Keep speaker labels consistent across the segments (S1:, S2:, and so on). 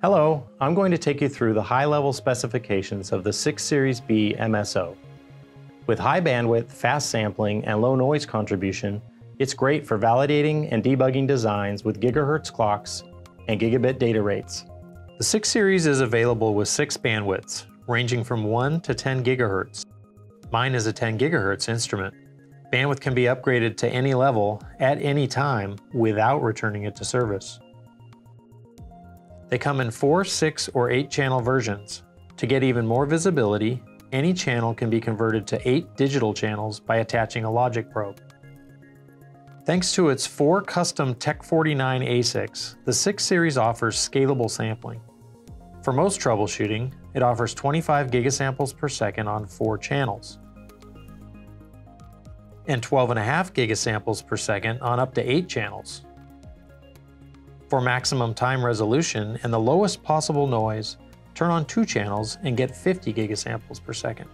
S1: Hello, I'm going to take you through the high-level specifications of the 6 Series B MSO. With high bandwidth, fast sampling, and low noise contribution, it's great for validating and debugging designs with gigahertz clocks and gigabit data rates. The 6 Series is available with 6 bandwidths, ranging from 1 to 10 gigahertz. Mine is a 10 gigahertz instrument. Bandwidth can be upgraded to any level at any time without returning it to service. They come in 4, 6, or 8 channel versions. To get even more visibility, any channel can be converted to 8 digital channels by attaching a logic probe. Thanks to its 4 custom Tech49 ASICs, the 6 Series offers scalable sampling. For most troubleshooting, it offers 25 gigasamples per second on 4 channels, and 12.5 gigasamples per second on up to 8 channels. For maximum time resolution and the lowest possible noise, turn on 2 channels and get 50 gigasamples per second.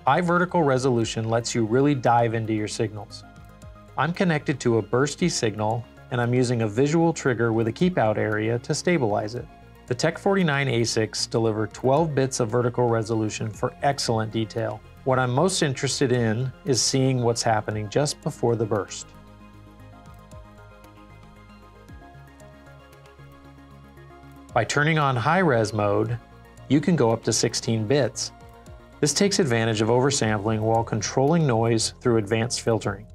S1: High vertical resolution lets you really dive into your signals. I'm connected to a bursty signal, and I'm using a visual trigger with a keep-out area to stabilize it. The Tech49 ASICs deliver 12 bits of vertical resolution for excellent detail. What I'm most interested in is seeing what's happening just before the burst. By turning on high-res mode, you can go up to 16 bits. This takes advantage of oversampling while controlling noise through advanced filtering.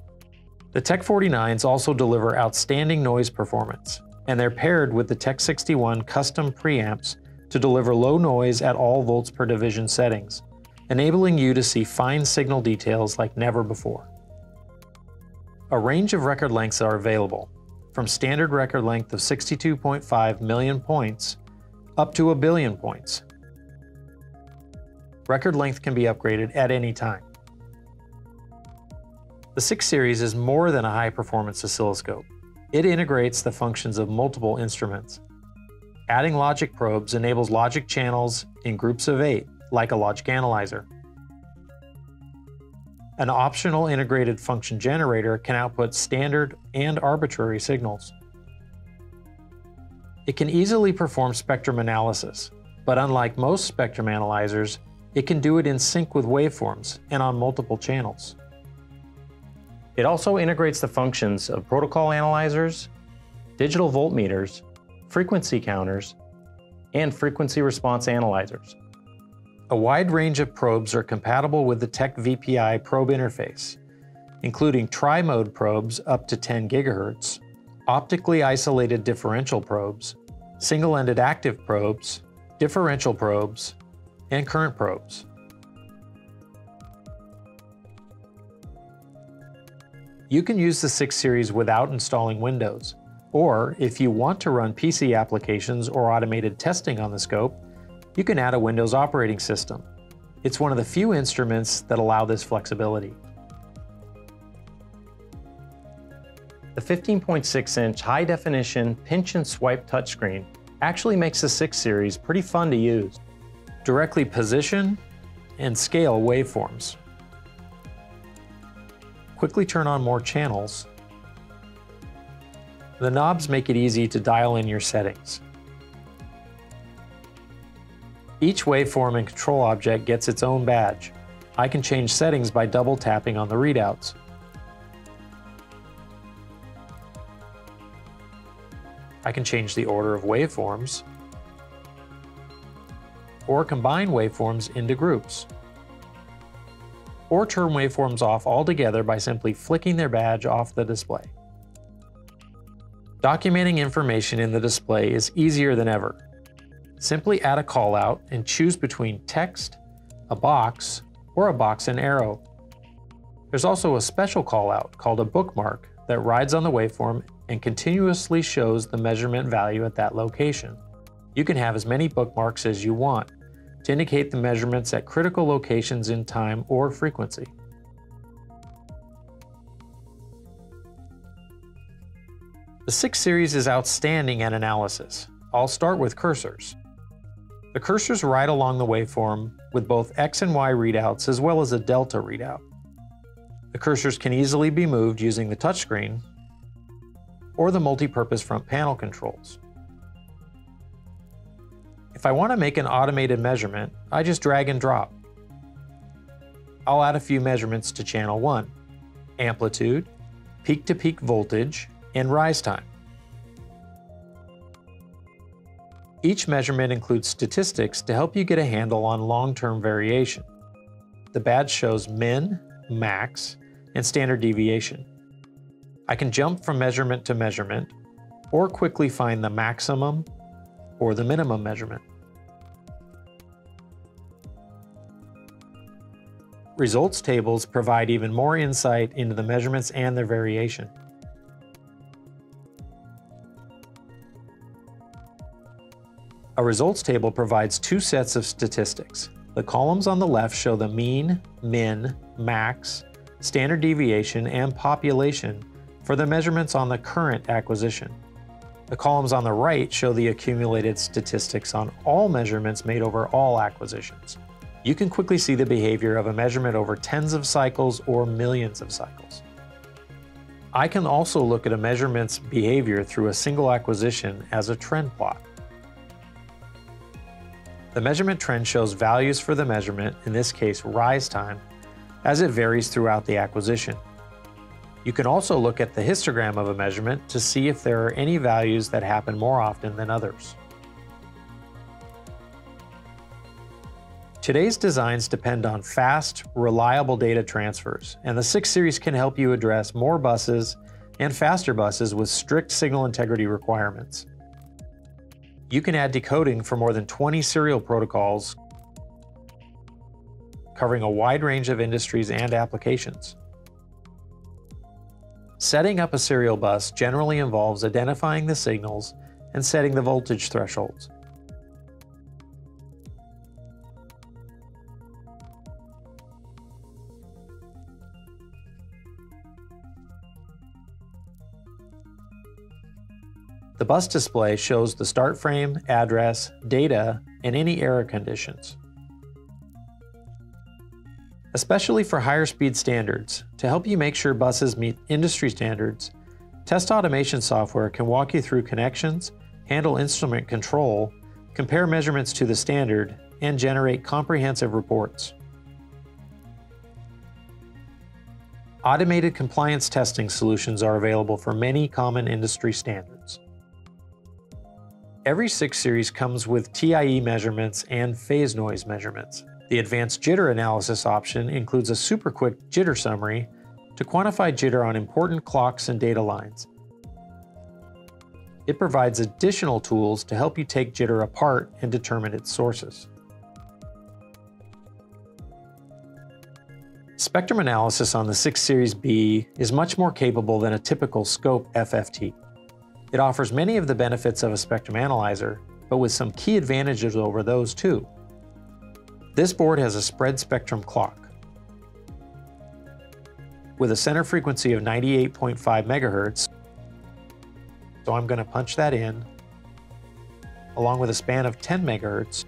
S1: The Tech49s also deliver outstanding noise performance, and they're paired with the Tech61 custom preamps to deliver low noise at all volts per division settings, enabling you to see fine signal details like never before. A range of record lengths are available, from standard record length of 62.5 million points up to 1 billion points. Record length can be upgraded at any time. The 6 Series is more than a high-performance oscilloscope. It integrates the functions of multiple instruments. Adding logic probes enables logic channels in groups of 8, like a logic analyzer. An optional integrated function generator can output standard and arbitrary signals. It can easily perform spectrum analysis, but unlike most spectrum analyzers, it can do it in sync with waveforms and on multiple channels. It also integrates the functions of protocol analyzers, digital voltmeters, frequency counters, and frequency response analyzers. A wide range of probes are compatible with the Tech VPI probe interface, including tri-mode probes up to 10 GHz, optically isolated differential probes, single-ended active probes, differential probes, and current probes. You can use the 6 Series without installing Windows, or if you want to run PC applications or automated testing on the scope, you can add a Windows operating system. It's one of the few instruments that allow this flexibility. The 15.6-inch high-definition pinch and swipe touchscreen actually makes the 6 Series pretty fun to use. Directly position and scale waveforms. Quickly turn on more channels. The knobs make it easy to dial in your settings. Each waveform and control object gets its own badge. I can change settings by double tapping on the readouts. I can change the order of waveforms, or combine waveforms into groups, or turn waveforms off altogether by simply flicking their badge off the display. Documenting information in the display is easier than ever. Simply add a callout and choose between text, a box, or a box and arrow. There's also a special callout called a bookmark that rides on the waveform and continuously shows the measurement value at that location. You can have as many bookmarks as you want to indicate the measurements at critical locations in time or frequency. The 6 Series is outstanding at analysis. I'll start with cursors. The cursors ride along the waveform with both X and Y readouts as well as a delta readout. The cursors can easily be moved using the touchscreen or the multi-purpose front panel controls. If I want to make an automated measurement, I just drag and drop. I'll add a few measurements to channel 1, amplitude, peak-to-peak voltage, and rise time. Each measurement includes statistics to help you get a handle on long-term variation. The badge shows min, max, and standard deviation. I can jump from measurement to measurement, or quickly find the maximum or the minimum measurement. Results tables provide even more insight into the measurements and their variation. A results table provides two sets of statistics. The columns on the left show the mean, min, max, standard deviation, and population for the measurements on the current acquisition. The columns on the right show the accumulated statistics on all measurements made over all acquisitions. You can quickly see the behavior of a measurement over tens of cycles or millions of cycles. I can also look at a measurement's behavior through a single acquisition as a trend plot. The measurement trend shows values for the measurement, in this case rise time, as it varies throughout the acquisition. You can also look at the histogram of a measurement to see if there are any values that happen more often than others. Today's designs depend on fast, reliable data transfers, and the 6 Series can help you address more buses and faster buses with strict signal integrity requirements. You can add decoding for more than 20 serial protocols covering a wide range of industries and applications. Setting up a serial bus generally involves identifying the signals and setting the voltage thresholds. The bus display shows the start frame, address, data, and any error conditions. Especially for higher speed standards, to help you make sure buses meet industry standards, test automation software can walk you through connections, handle instrument control, compare measurements to the standard, and generate comprehensive reports. Automated compliance testing solutions are available for many common industry standards. Every 6 Series comes with TIE measurements and phase noise measurements. The advanced jitter analysis option includes a super quick jitter summary to quantify jitter on important clocks and data lines. It provides additional tools to help you take jitter apart and determine its sources. Spectrum analysis on the 6 Series B is much more capable than a typical scope FFT. It offers many of the benefits of a spectrum analyzer, but with some key advantages over those too. This board has a spread spectrum clock. With a center frequency of 98.5 MHz, so I'm going to punch that in, along with a span of 10 MHz,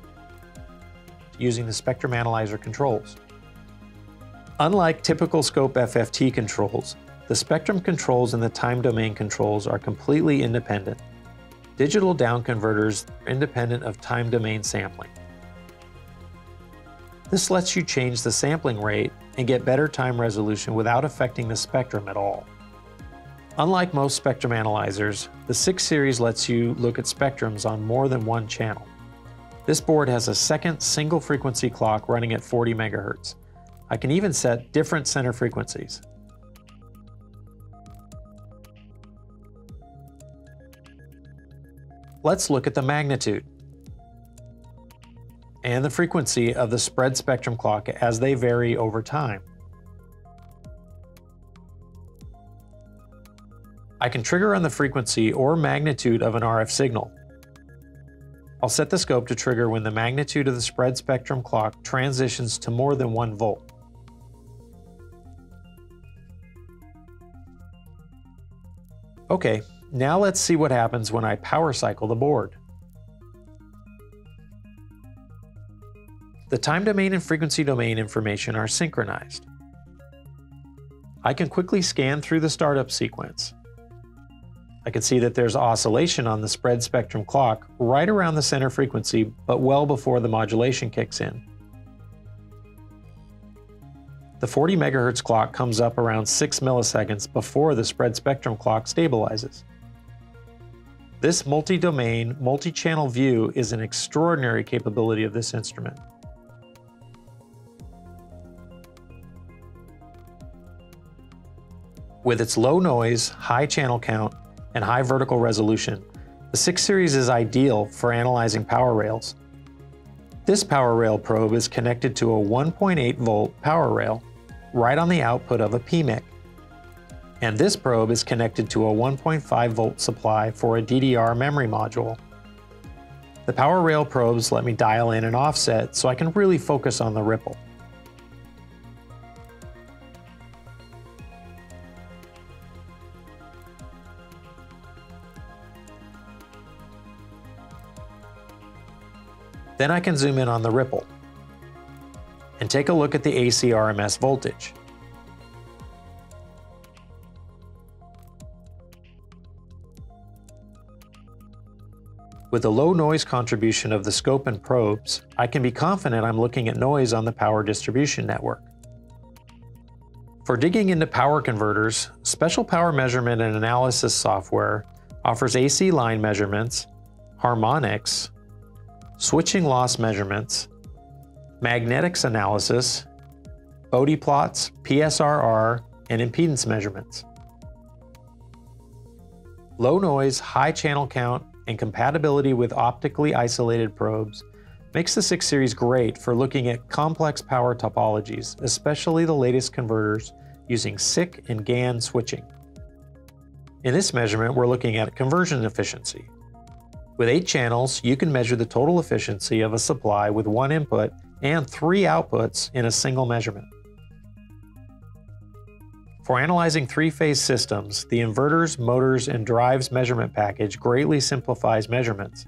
S1: using the spectrum analyzer controls. Unlike typical scope FFT controls, the spectrum controls and the time domain controls are completely independent. Digital down converters are independent of time domain sampling. This lets you change the sampling rate and get better time resolution without affecting the spectrum at all. Unlike most spectrum analyzers, the 6 Series lets you look at spectrums on more than one channel. This board has a second single frequency clock running at 40 MHz. I can even set different center frequencies. Let's look at the magnitude and the frequency of the spread spectrum clock as they vary over time. I can trigger on the frequency or magnitude of an RF signal. I'll set the scope to trigger when the magnitude of the spread spectrum clock transitions to more than 1 volt. Okay, now let's see what happens when I power cycle the board. The time domain and frequency domain information are synchronized. I can quickly scan through the startup sequence. I can see that there's oscillation on the spread spectrum clock right around the center frequency, but well before the modulation kicks in. The 40 MHz clock comes up around 6 milliseconds before the spread spectrum clock stabilizes. This multi-domain, multi-channel view is an extraordinary capability of this instrument. With its low noise, high channel count, and high vertical resolution, the 6 Series is ideal for analyzing power rails. This power rail probe is connected to a 1.8 volt power rail right on the output of a PMIC. And this probe is connected to a 1.5 volt supply for a DDR memory module. The power rail probes let me dial in and offset so I can really focus on the ripple. Then I can zoom in on the ripple and take a look at the AC RMS voltage. With the low noise contribution of the scope and probes, I can be confident I'm looking at noise on the power distribution network. For digging into power converters, special power measurement and analysis software offers AC line measurements, harmonics, switching loss measurements, magnetics analysis, Bode plots, PSRR, and impedance measurements. Low noise, high channel count, and compatibility with optically isolated probes makes the 6 Series great for looking at complex power topologies, especially the latest converters using SiC and GaN switching. In this measurement, we're looking at conversion efficiency. With 8 channels, you can measure the total efficiency of a supply with 1 input and 3 outputs in a single measurement. For analyzing 3-phase systems, the inverters, motors, and drives measurement package greatly simplifies measurements.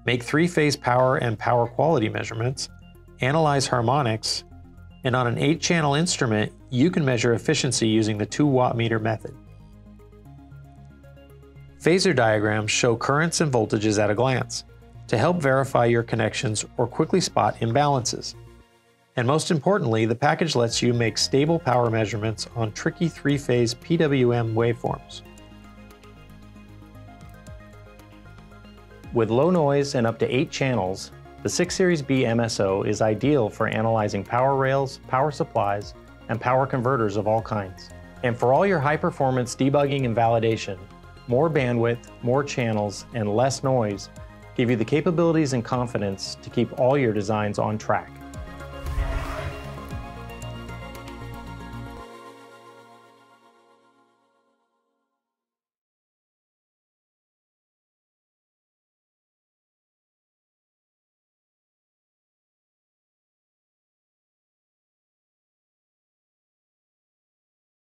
S1: Make 3-phase power and power quality measurements, analyze harmonics, and on an 8-channel instrument, you can measure efficiency using the 2-watt meter method. Phasor diagrams show currents and voltages at a glance to help verify your connections or quickly spot imbalances. And most importantly, the package lets you make stable power measurements on tricky 3-phase PWM waveforms. With low noise and up to 8 channels, the 6 Series B MSO is ideal for analyzing power rails, power supplies, and power converters of all kinds. And for all your high-performance debugging and validation, more bandwidth, more channels, and less noise give you the capabilities and confidence to keep all your designs on track.